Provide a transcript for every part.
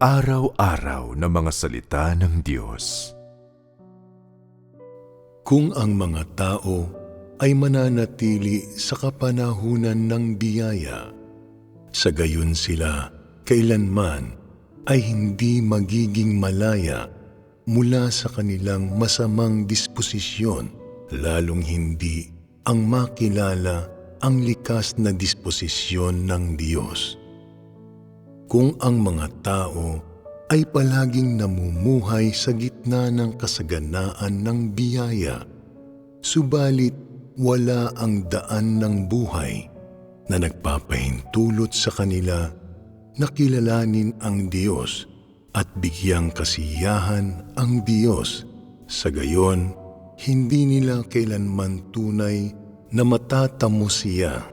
Araw-araw na mga salita ng Diyos. Kung ang mga tao ay mananatili sa kapanahunan ng biyaya, sa gayon sila kailanman ay hindi magiging malaya mula sa kanilang masamang disposisyon, lalong hindi ang makilala ang likas na disposisyon ng Diyos. Kung ang mga tao ay palaging namumuhay sa gitna ng kasaganaan ng biyaya, subalit wala ang daan ng buhay na nagpapahintulot sa kanila na kilalanin ang Diyos at bigyang kasiyahan ang Diyos, sa gayon hindi nila kailanman tunay na matatamo siya,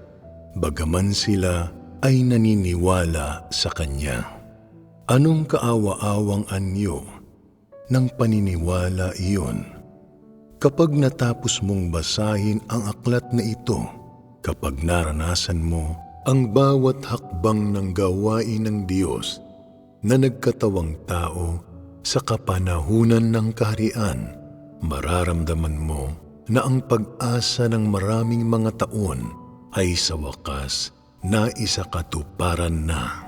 bagaman sila ay naniniwala sa Kanya. Anong kaawa-awang anyo ng paniniwala iyon? Kapag natapos mong basahin ang aklat na ito, kapag naranasan mo ang bawat hakbang ng gawain ng Diyos na nagkatawang tao sa kapanahunan ng kaharian, mararamdaman mo na ang pag-asa ng maraming mga taon ay sa wakas na isakatuparan na.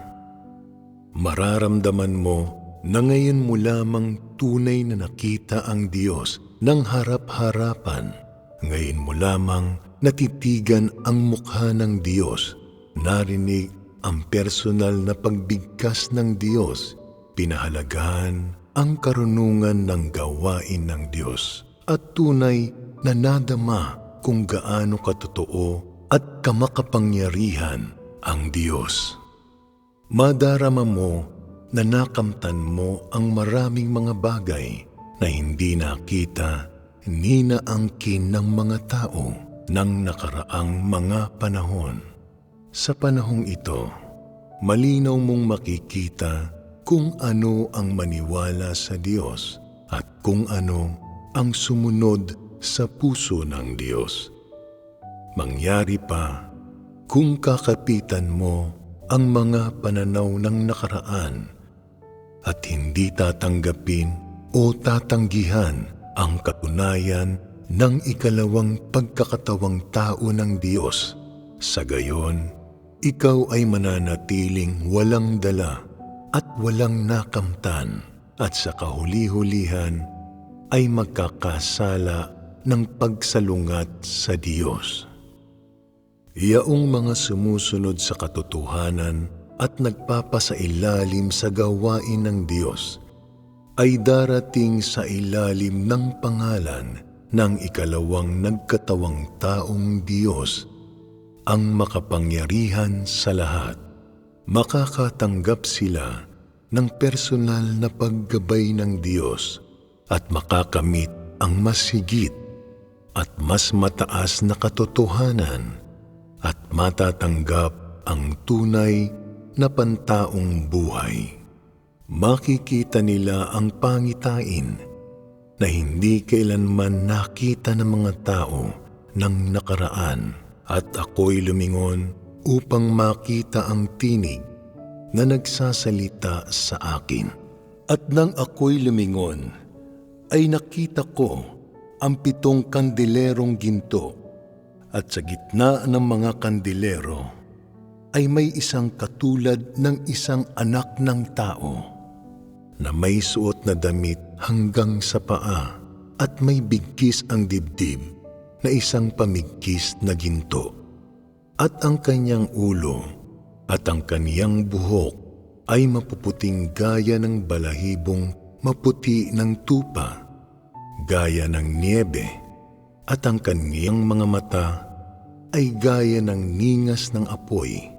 Mararamdaman mo na ngayon mo lamang tunay na nakita ang Diyos ng harap-harapan. Ngayon mo lamang natitigan ang mukha ng Diyos, narinig ang personal na pagbigkas ng Diyos, pinahalagahan ang karunungan ng gawain ng Diyos, at tunay na nadama kung gaano katotoo at kamakapangyarihan ang Diyos. Madarama mo na nakamtan mo ang maraming mga bagay na hindi nakita ni naangkin ng mga tao ng nakaraang mga panahon. Sa panahong ito, malinaw mong makikita kung ano ang maniwala sa Diyos at kung ano ang sumunod sa puso ng Diyos. Mangyari pa kung kakapitan mo ang mga pananaw ng nakaraan at hindi tatanggapin o tatanggihan ang katunayan ng ikalawang pagkakatawang tao ng Diyos. Sa gayon, ikaw ay mananatiling walang dala at walang nakamtan, at sa kahuli-hulihan ay magkakasala ng pagsalungat sa Diyos. Yaong mga sumusunod sa katotohanan at nagpapasailalim sa gawain ng Diyos ay darating sa ilalim ng pangalan ng ikalawang nagkatawang taong Diyos, ang makapangyarihan sa lahat. Makakatanggap sila ng personal na paggabay ng Diyos at makakamit ang mas higit at mas mataas na katotohanan at matatanggap ang tunay na pantaong buhay. Makikita nila ang pangitain na hindi kailanman nakita ng mga tao ng nakaraan, at ako'y lumingon upang makita ang tinig na nagsasalita sa akin. At nang ako'y lumingon, ay nakita ko ang 7 kandilerong ginto, at sa gitna ng mga kandilero ay may isang katulad ng isang anak ng tao na may suot na damit hanggang sa paa at may bigkis ang dibdib na isang pamigkis na ginto. At ang kanyang ulo at ang kaniyang buhok ay mapuputing gaya ng balahibong maputi ng tupa, gaya ng niebe, at ang kaniyang mga mata ay gaya ng ningas ng apoy,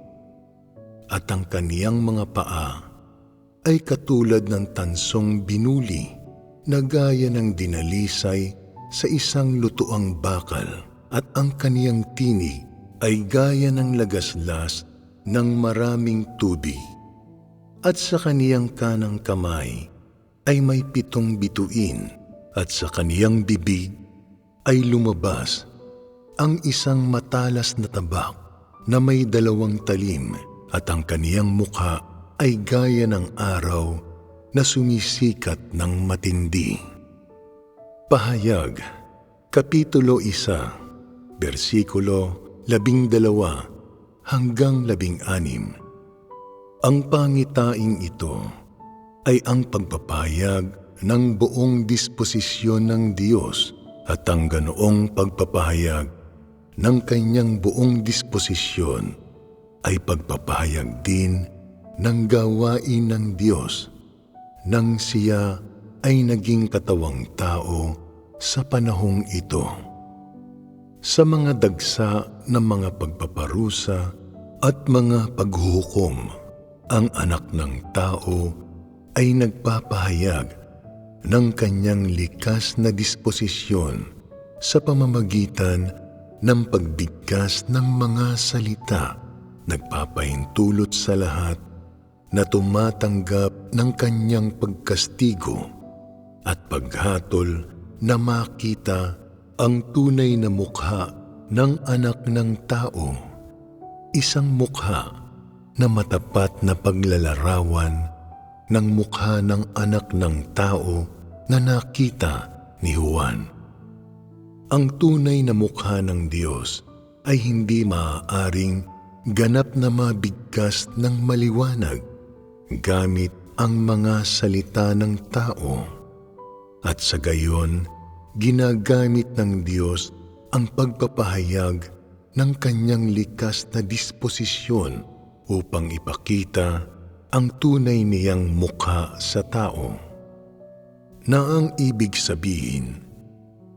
at ang kaniyang mga paa ay katulad ng tansong binuli na gaya ng dinalisay sa isang lutuang bakal, at ang kaniyang tinig ay gaya ng lagaslas ng maraming tubig. At sa kaniyang kanang kamay ay may 7 bituin, at sa kaniyang bibig ay lumabas ang isang matalas na tabak na may 2 talim, at ang kaniyang mukha ay gaya ng araw na sumisikat ng matindi. Pahayag, Kapitulo 1, versikulo 12 hanggang 16. Ang pangitaing ito ay ang pagpapahayag ng buong disposisyon ng Diyos at ang ganoong pagpapahayag ng kanyang buong disposisyon ay pagpapahayag din ng gawain ng Diyos nang siya ay naging katawang tao sa panahong ito. Sa mga dagsa ng mga pagpaparusa at mga paghuhukom, ang anak ng tao ay nagpapahayag ng kanyang likas na disposisyon sa pamamagitan ng pagbigkas ng mga salita, nagpapahintulot sa lahat na tumatanggap ng kanyang pagkastigo at paghatol na makita ang tunay na mukha ng anak ng tao, isang mukha na matapat na paglalarawan ng mukha ng anak ng tao na nakita ni Juan. Ang tunay na mukha ng Diyos ay hindi maaaring ganap na mabigkas ng maliwanag gamit ang mga salita ng tao. At sa gayon, ginagamit ng Diyos ang pagpapahayag ng kanyang likas na disposisyon upang ipakita ang tunay niyang mukha sa tao. Na ang ibig sabihin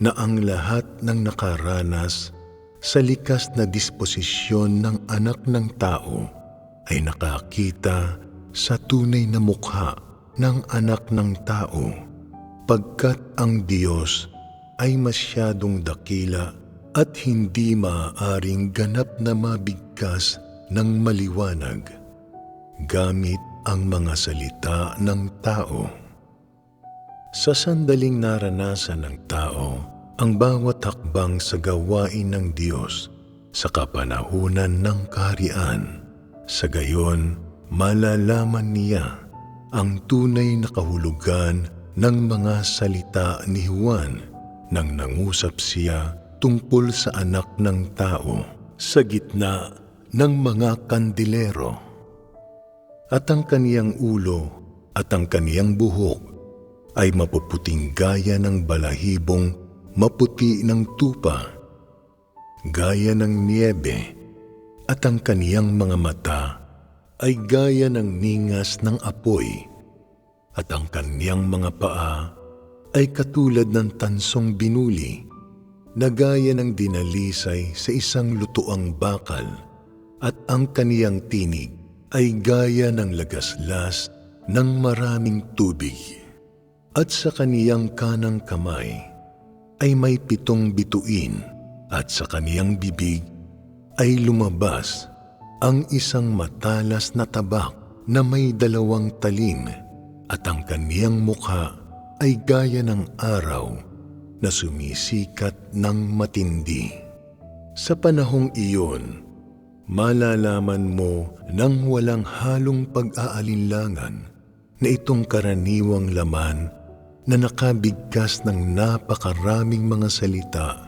na ang lahat ng nakaranas sa likas na disposisyon ng anak ng tao ay nakakita sa tunay na mukha ng anak ng tao, pagkat ang Diyos ay masyadong dakila at hindi maaaring ganap na mabigkas ng maliwanag gamit ang mga salita ng tao. Sa sandaling naranasan ng tao ang bawat hakbang sa gawain ng Diyos sa kapanahunan ng kaharian, sa gayon malalaman niya ang tunay na kahulugan ng mga salita ni Juan nang nangusap siya tungkol sa anak ng tao sa gitna ng mga kandilero. At ang kaniyang ulo at ang kaniyang buhok ay mapuputing gaya ng balahibong maputi ng tupa, gaya ng niebe, at ang kaniyang mga mata ay gaya ng ningas ng apoy, at ang kaniyang mga paa ay katulad ng tansong binuli, na gaya ng dinalisay sa isang lutuang bakal, at ang kaniyang tinig ay gaya ng lagaslas ng maraming tubig. At sa kaniyang kanang kamay ay may 7 bituin, at sa kaniyang bibig ay lumabas ang isang matalas na tabak na may 2 talim, at ang kaniyang mukha ay gaya ng araw na sumisikat ng matindi. Sa panahong iyon, malalaman mo nang walang halong pag-aalinlangan na itong karaniwang laman na nakabigkas ng napakaraming mga salita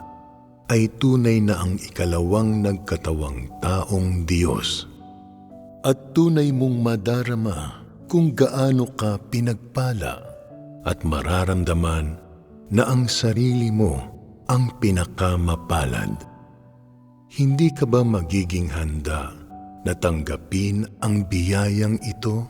ay tunay na ang ikalawang nagkatawang taong Diyos. At tunay mong madarama kung gaano ka pinagpala at mararamdaman na ang sarili mo ang pinakamapalad. Hindi ka ba magiging handa na tanggapin ang biyayang ito?